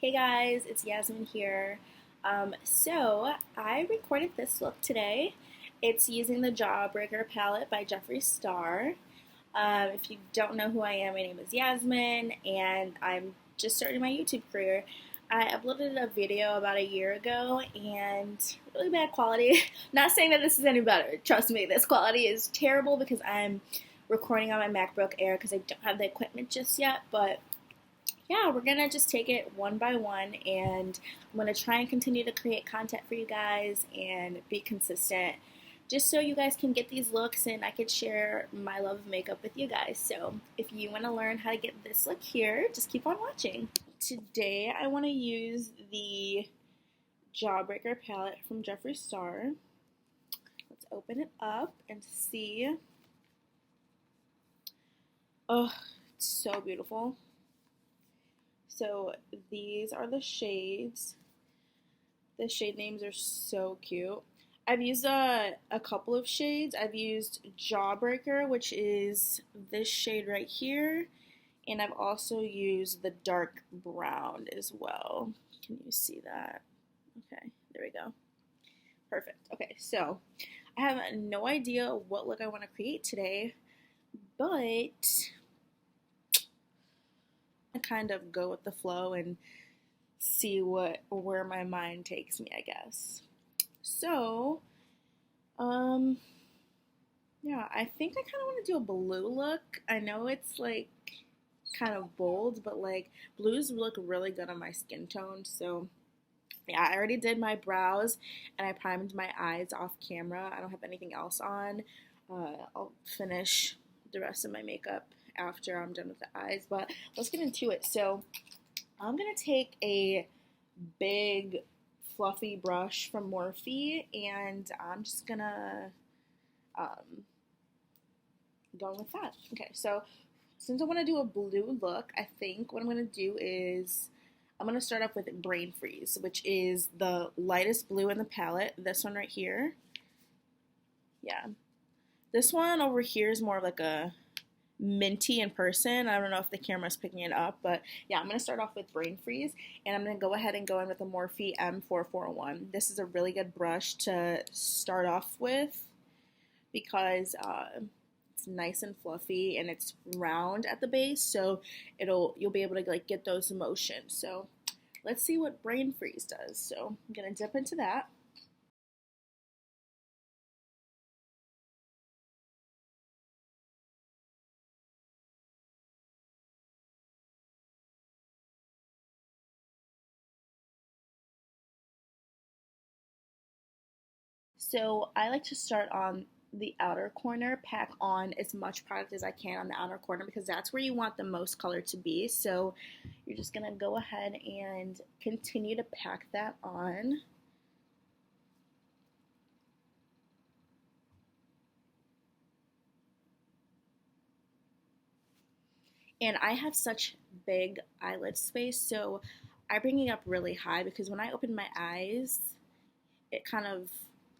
Hey guys, it's Yasmin here. So I recorded this look today. It's using the Jawbreaker Palette by Jeffree Star. If you don't know who I am, my name is Yasmin, and I'm just starting my YouTube career. I uploaded a video about a year ago, and really bad quality. Not saying that this is any better. Trust me, this quality is terrible because I'm recording on my MacBook Air because I don't have the equipment just yet, but yeah, we're gonna just take it one by one, and I'm gonna try and continue to create content for you guys and be consistent just so you guys can get these looks and I could share my love of makeup with you guys. So if you want to learn how to get this look here, just keep on watching. Today I want to use the Jawbreaker palette from Jeffree Star. Let's open it up and see. Oh, it's so beautiful. So these are the shades. The shade names are so cute. I've used a couple of shades. I've used Jawbreaker, which is this shade right here. And I've also used the dark brown as well. Can you see that? Okay, there we go. Perfect. Okay, so I have no idea what look I want to create today, but I kind of go with the flow and see where my mind takes me, I guess. So, yeah, I think I kind of want to do a blue look. I know it's like kind of bold, but like blues look really good on my skin tone. So, yeah, I already did my brows and I primed my eyes off camera. I don't have anything else on. I'll finish the rest of my makeup after I'm done with the eyes, but let's get into it. So I'm gonna take a big fluffy brush from Morphe and I'm just gonna go with that. Okay, so since I want to do a blue look, I think what I'm gonna do is I'm gonna start off with Brain Freeze, which is the lightest blue in the palette. This one right here. Yeah, this one over here is more of like a minty in person. I don't know if the camera's picking it up, but yeah, I'm going to start off with Brain Freeze, and I'm going to go ahead and go in with the Morphe M4401. This is a really good brush to start off with because it's nice and fluffy and it's round at the base, so you'll be able to like get those motions. So let's see what Brain Freeze does. So I'm going to dip into that. So I like to start on the outer corner, pack on as much product as I can on the outer corner because that's where you want the most color to be. So you're just going to go ahead and continue to pack that on. And I have such big eyelid space, so I bring it up really high because when I open my eyes,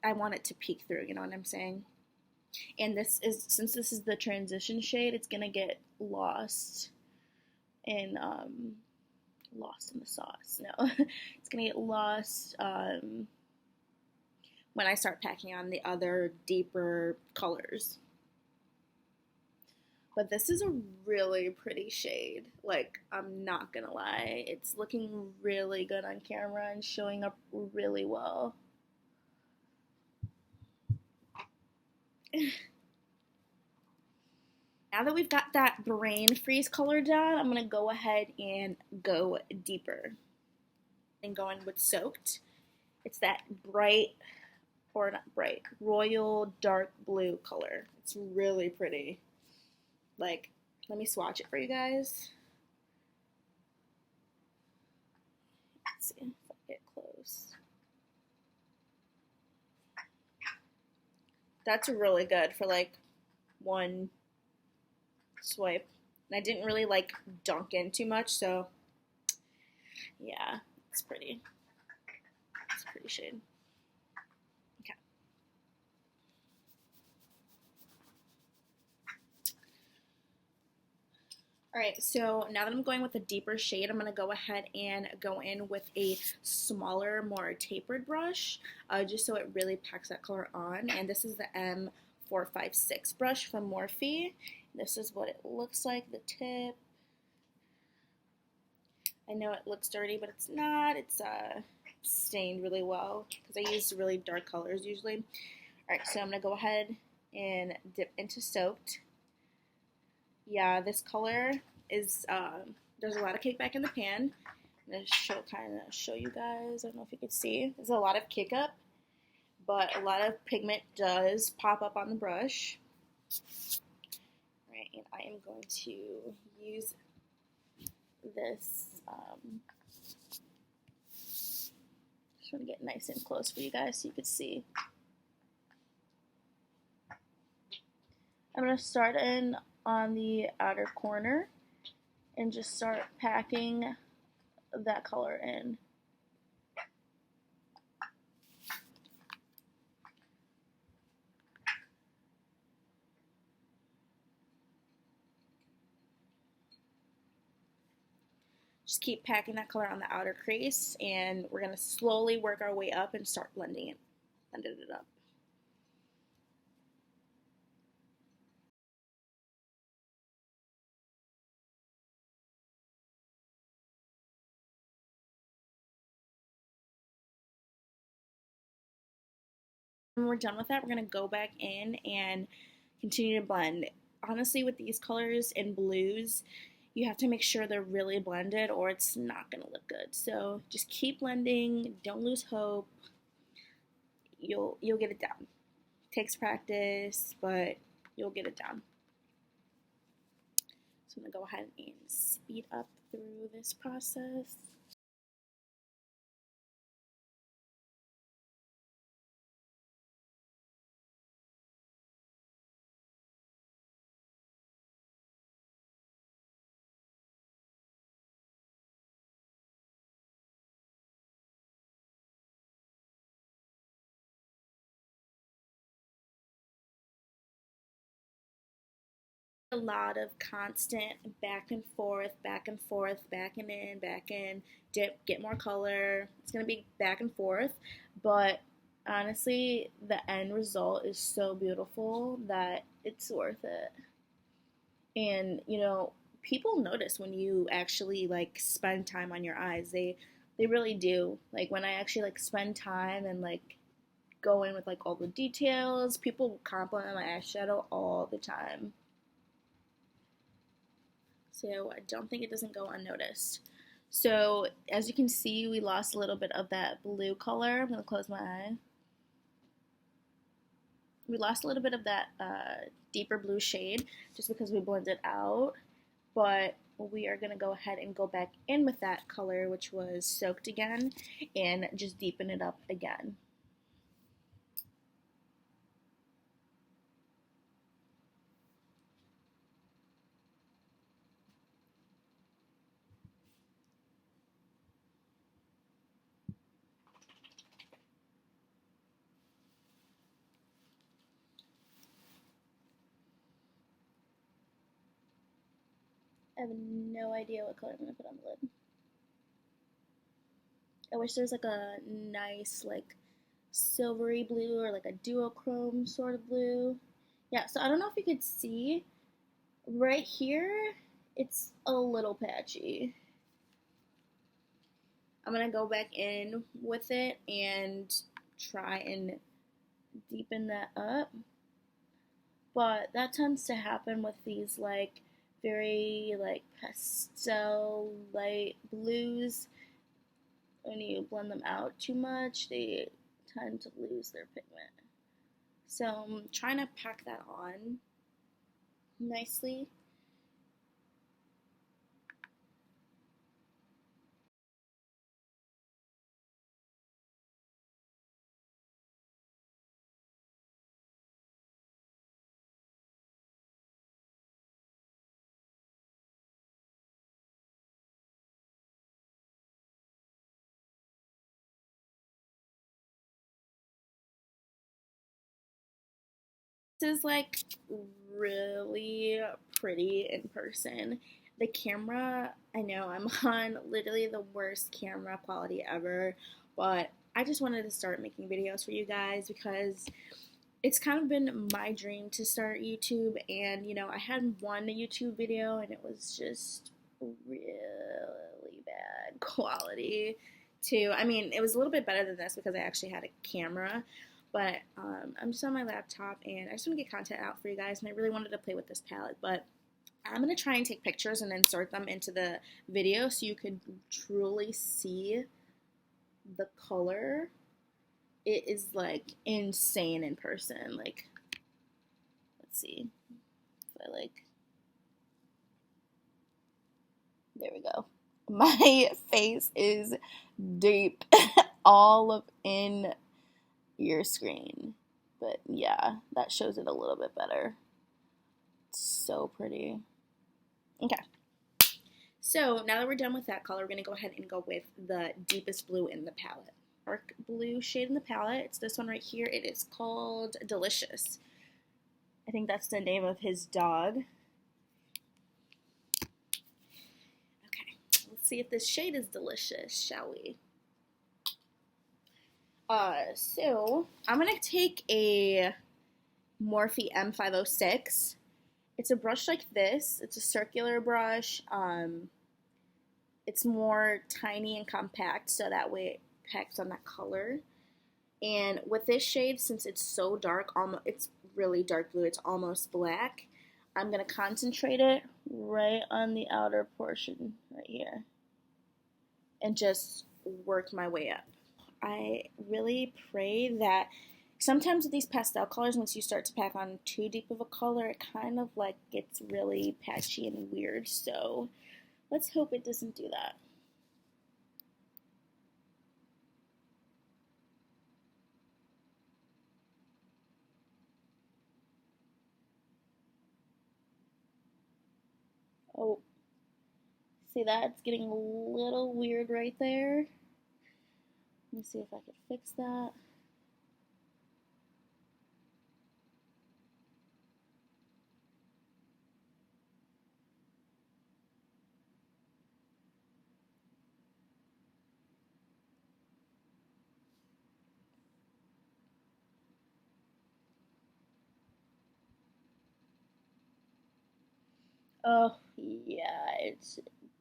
I want it to peek through, you know what I'm saying? And since this is the transition shade, it's gonna get lost in the sauce. No, it's gonna get lost when I start packing on the other deeper colors. But this is a really pretty shade. Like, I'm not gonna lie, it's looking really good on camera and showing up really well. Now that we've got that Brain Freeze color down, I'm going to go ahead and go deeper. And going with Soaked. It's that bright, or not bright, royal dark blue color. It's really pretty. Like, let me swatch it for you guys. Let's see if I get close. That's really good for like one swipe. And I didn't really like dunk in too much, so yeah, it's pretty. It's a pretty shade. Okay. Alright, so now that I'm going with a deeper shade, I'm going to go ahead and go in with a smaller, more tapered brush, just so it really packs that color on. And this is the M456 brush from Morphe. This is what it looks like, the tip. I know it looks dirty, but it's not. It's stained really well because I use really dark colors usually. Alright, so I'm going to go ahead and dip into Soaked. Yeah, this color is, there's a lot of cake back in the pan. I'm going to show you guys. I don't know if you can see. There's a lot of kick up, but a lot of pigment does pop up on the brush. Right, and I am going to use this, just want to get nice and close for you guys so you can see. I'm going to start in on the outer corner and just start packing that color in. Just keep packing that color on the outer crease, and we're going to slowly work our way up and start blending it up. When we're done with that, we're going to go back in and continue to blend. Honestly, with these colors and blues, you have to make sure they're really blended or it's not going to look good. So just keep blending, don't lose hope. You'll get it down. Takes practice, but you'll get it down. So I'm going to go ahead and speed up through this process. A lot of constant back and forth, back and forth, back and in, back in, dip, get more color. It's going to be back and forth, but honestly, the end result is so beautiful that it's worth it. And, you know, people notice when you actually like spend time on your eyes. They really do. Like when I actually like spend time and like go in with like all the details, people compliment my eyeshadow all the time. So I don't think it doesn't go unnoticed. So as you can see, we lost a little bit of that blue color. I'm going to close my eye. We lost a little bit of that deeper blue shade just because we blended out. But we are going to go ahead and go back in with that color, which was Soaked again, and just deepen it up again. I have no idea what color I'm going to put on the lid. I wish there was like a nice like silvery blue or like a duochrome sort of blue. Yeah, so I don't know if you could see right here, it's a little patchy. I'm going to go back in with it and try and deepen that up. But that tends to happen with these like very like pastel light blues. When you blend them out too much, they tend to lose their pigment. So I'm trying to pack that on nicely. This is like really pretty in person. The camera, I know I'm on literally the worst camera quality ever, but I just wanted to start making videos for you guys because it's kind of been my dream to start YouTube. And you know, I had one YouTube video and it was just really bad quality too. I mean, it was a little bit better than this because I actually had a camera, but I'm just on my laptop and I just want to get content out for you guys, and I really wanted to play with this palette. But I'm going to try and take pictures and insert them into the video so you could truly see the color. It is like insane in person. Like, let's see if I like, there we go. My face is deep all up in your screen, but yeah, that shows it a little bit better. It's so pretty. Okay, so now that we're done with that color, we're going to go ahead and go with the deepest blue in the palette. Dark blue shade in the palette. It's this one right here. It is called Delicious. I think that's the name of his dog. Okay, let's see if this shade is delicious, shall we? So I'm going to take a Morphe M506. It's a brush like this. It's a circular brush. It's more tiny and compact, so that way it packs on that color. And with this shade, since it's so dark, it's really dark blue, it's almost black, I'm going to concentrate it right on the outer portion right here and just work my way up. I really pray that sometimes with these pastel colors, once you start to pack on too deep of a color, it kind of like gets really patchy and weird. So let's hope it doesn't do that. Oh, see that? It's getting a little weird right there. Let me see if I can fix that. Oh, yeah, it's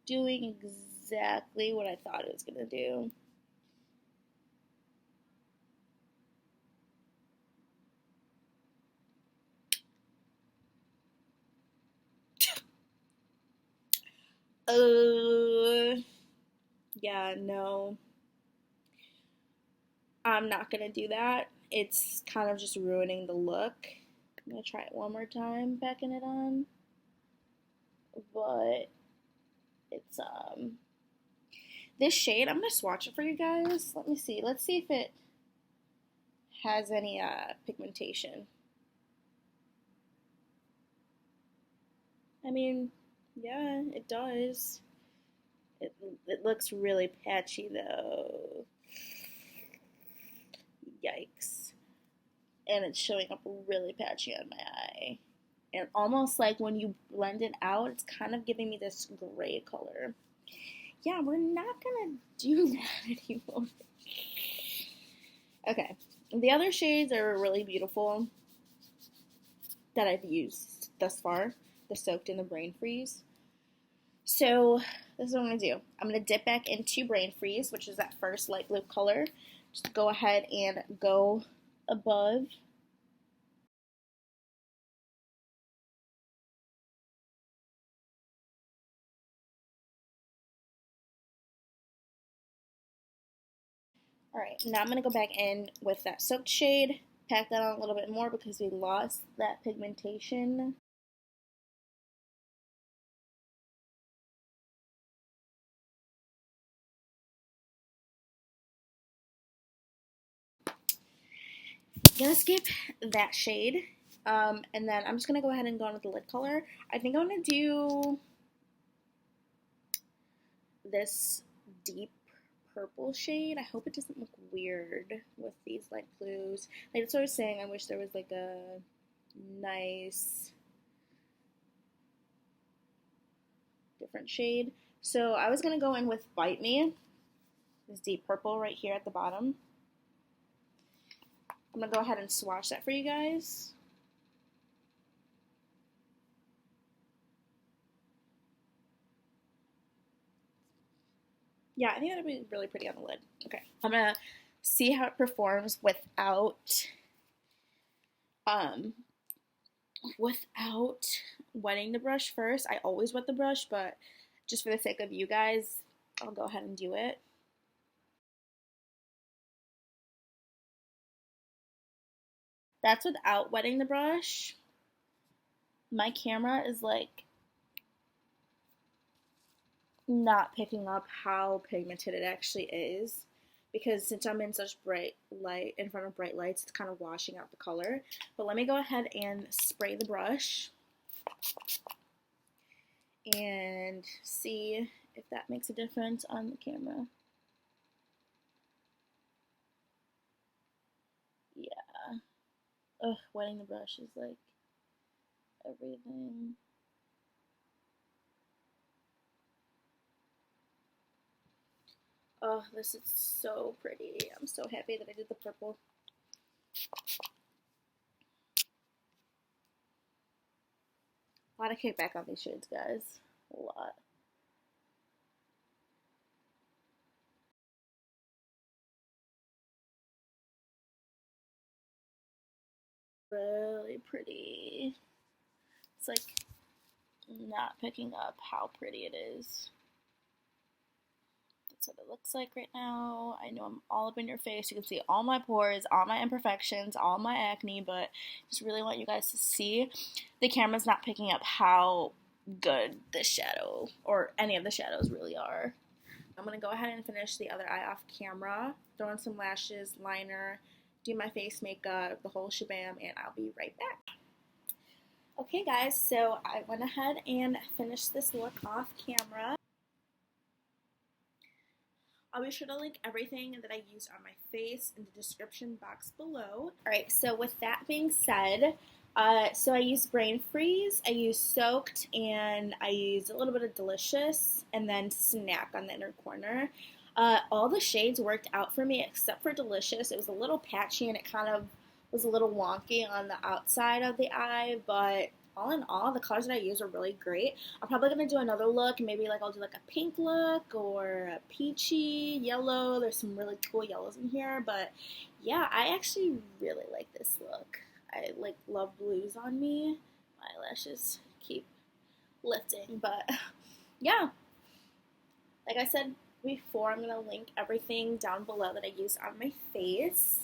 doing exactly what I thought it was going to do. Yeah, no. I'm not going to do that. It's kind of just ruining the look. I'm going to try it one more time, packing it on. But it's, this shade, I'm going to swatch it for you guys. Let me see. Let's see if it has any, pigmentation. I mean, yeah, it does. It looks really patchy, though. Yikes. And it's showing up really patchy on my eye. And almost like when you blend it out, it's kind of giving me this gray color. Yeah, we're not gonna do that anymore. Okay, the other shades are really beautiful that I've used thus far, the Soaked and the Brain Freeze. So this is what I'm gonna do. I'm gonna dip back into Brain Freeze, which is that first light blue color. Just go ahead and go above. Alright, now I'm going to go back in with that soaked shade, pack that on a little bit more because we lost that pigmentation. Gonna skip that shade, and then I'm just going to go ahead and go on with the lid color. I think I'm going to do this deep purple shade. I hope it doesn't look weird with these light blues. Like, that's what I was saying. I wish there was like a nice different shade. So I was going to go in with Bite Me, this deep purple right here at the bottom. I'm going to go ahead and swatch that for you guys. Yeah, I think that'll be really pretty on the lid. Okay, I'm going to see how it performs without wetting the brush first. I always wet the brush, but just for the sake of you guys, I'll go ahead and do it. That's without wetting the brush. My camera is like not picking up how pigmented it actually is, because since I'm in such bright light, in front of bright lights, it's kind of washing out the color. But let me go ahead and spray the brush and see if that makes a difference on the camera. Yeah. Ugh, wetting the brush is like everything. Oh, this is so pretty. I'm so happy that I did the purple. A lot of kickback on these shades, guys. A lot. Really pretty. It's like not picking up how pretty it is. That's what it looks like right now. I know I'm all up in your face. You can see all my pores, all my imperfections, all my acne, but just really want you guys to see the camera's not picking up how good this shadow or any of the shadows really are. I'm going to go ahead and finish the other eye off camera, throw in some lashes, liner, do my face makeup, the whole shabam, and I'll be right back. Okay guys, so I went ahead and finished this look off camera. I'll be sure to link everything that I used on my face in the description box below. Alright, so with that being said, so I used Brain Freeze, I used Soaked, and I used a little bit of Delicious, and then Snack on the inner corner. All the shades worked out for me except for Delicious. It was a little patchy and it kind of was a little wonky on the outside of the eye, but all in all, the colors that I use are really great. I'm probably going to do another look, maybe like I'll do like a pink look or a peachy yellow. There's some really cool yellows in here, but yeah, I actually really like this look. I like love blues on me. My eyelashes keep lifting, but yeah, like I said before, I'm going to link everything down below that I used on my face.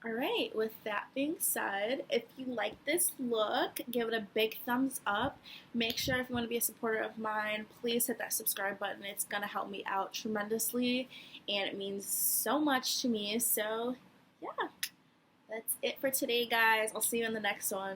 Alright, with that being said, if you like this look, give it a big thumbs up. Make sure if you want to be a supporter of mine, please hit that subscribe button. It's going to help me out tremendously, and it means so much to me. So, yeah, that's it for today, guys. I'll see you in the next one.